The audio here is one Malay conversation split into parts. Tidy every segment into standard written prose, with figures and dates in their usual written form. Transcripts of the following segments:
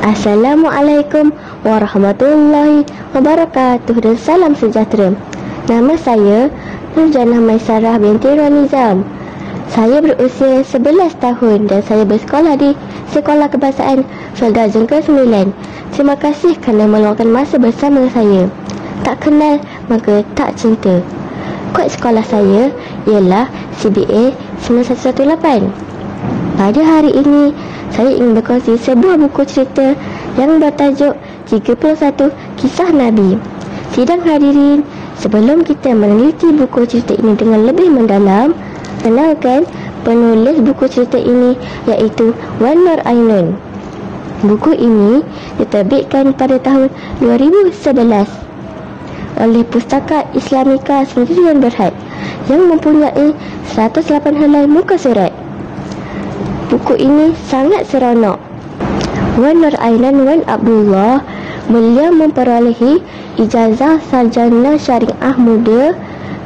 Assalamualaikum warahmatullahi wabarakatuh dan salam sejahtera. Nama saya Nurjanah Maisarah binti Nizam. Saya berusia 11 tahun dan saya bersekolah di Sekolah Kebahasaan Fergazon ke-9. Terima kasih kerana meluangkan masa bersama saya. Tak kenal maka tak cinta. Kod sekolah saya ialah CBA 9118. Pada hari ini, saya ingin berkongsi sebuah buku cerita yang bertajuk 31 Kisah Nabi. Sidang hadirin, sebelum kita meneliti buku cerita ini dengan lebih mendalam, kenalkan penulis buku cerita ini iaitu Wan Nur Ainun. Buku ini diterbitkan pada tahun 2011 oleh Pustaka Islamika Sendirian Berhad yang mempunyai 108 helai muka surat. Buku ini sangat seronok. Wan Nur Ainun Wan Abdullah, beliau memperolehi ijazah sarjana syariah muda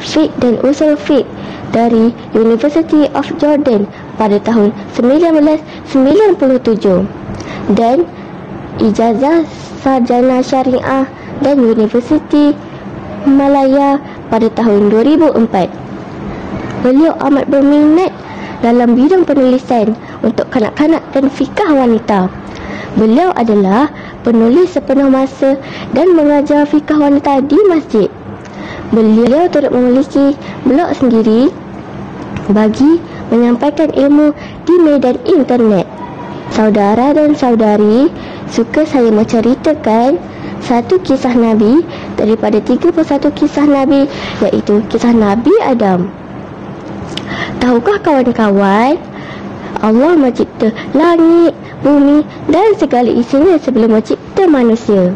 Fiqh dan Usul Fiqh dari University of Jordan pada tahun 1997 dan ijazah sarjana syariah dan Universiti Malaya pada tahun 2004. Beliau amat berminat dalam bidang penulisan untuk kanak-kanak dan fikah wanita. Beliau adalah penulis sepenuh masa dan mengajar fikah wanita di masjid. Beliau turut memiliki blog sendiri bagi menyampaikan ilmu di medan internet. Saudara dan saudari, suka saya menceritakan satu kisah Nabi daripada 31 kisah Nabi, iaitu kisah Nabi Adam. Tahukah kawan-kawan, Allah mencipta langit, bumi dan segala isinya sebelum mencipta manusia.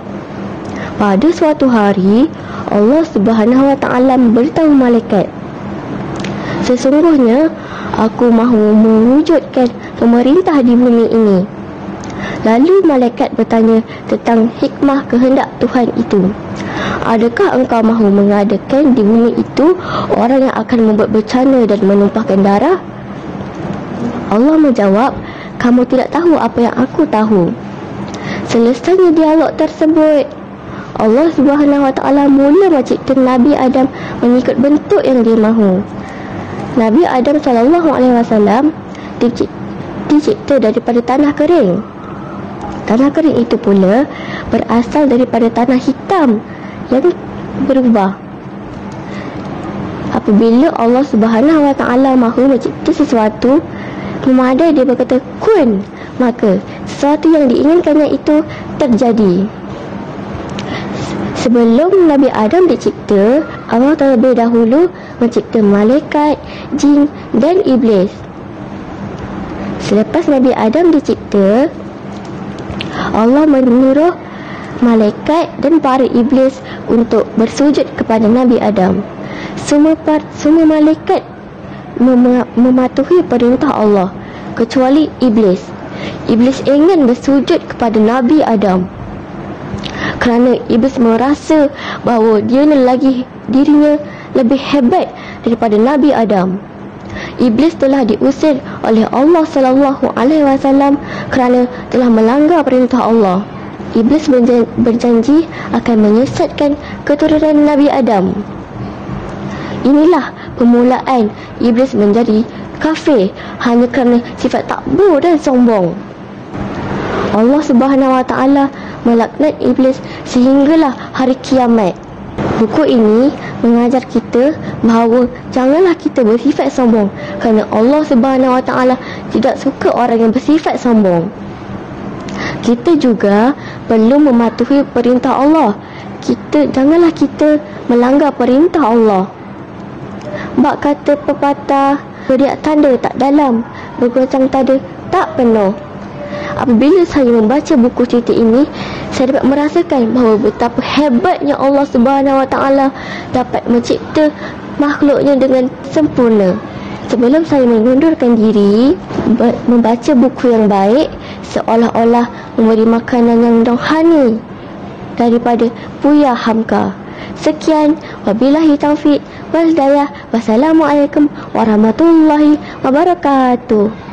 Pada suatu hari, Allah Subhanahu Wa Taala memberitahu malaikat, sesungguhnya aku mahu mewujudkan pemerintah di bumi ini. Lalu malaikat bertanya tentang hikmah kehendak Tuhan itu. Adakah engkau mahu mengadakan di bumi itu orang yang akan membuat bencana dan menumpahkan darah? Allah menjawab, kamu tidak tahu apa yang aku tahu. Selesainya dialog tersebut, Allah Subhanahu Wa Taala mula mencipta Nabi Adam mengikut bentuk yang dia mahu. Nabi Adam SAW dicipta daripada tanah kering. Tanah kering itu pula berasal daripada tanah hitam yang berubah. Apabila Allah Subhanahu Wa Taala mahu mencipta sesuatu, memadai dia berkata kun, maka sesuatu yang diinginkannya itu terjadi. Sebelum Nabi Adam dicipta, Allah terlebih dahulu mencipta malaikat, jin dan iblis. Selepas Nabi Adam dicipta, Allah menyuruh malaikat dan para iblis untuk bersujud kepada Nabi Adam. Semua malaikat mematuhi perintah Allah kecuali iblis. Iblis ingin bersujud kepada Nabi Adam kerana iblis merasa bahawa dirinya lebih hebat daripada Nabi Adam. Iblis telah diusir oleh Allah SAW kerana telah melanggar perintah Allah. Iblis berjanji akan menyesatkan keturunan Nabi Adam. Inilah permulaan iblis menjadi kafir hanya kerana sifat takbur dan sombong. Allah Subhanahu Wa Taala melaknat iblis sehinggalah hari kiamat. Buku ini mengajar kita bahawa janganlah kita bersifat sombong kerana Allah Subhanahu Wa Taala tidak suka orang yang bersifat sombong. Kita juga perlu mematuhi perintah Allah. Janganlah kita melanggar perintah Allah. Bak kata pepatah, beriak tanda tak dalam, bergoncang tanda tak penuh. Apabila saya membaca buku cerita ini, saya dapat merasakan bahawa betapa hebatnya Allah Subhanahu Wa Taala dapat mencipta makhluknya dengan sempurna. Sebelum saya mengundurkan diri, membaca buku yang baik seolah-olah memberi makanan yang rohani daripada Buya Hamka. Sekian, wabillahi taufiq wal hidayah. Wassalamualaikum warahmatullahi wabarakatuh.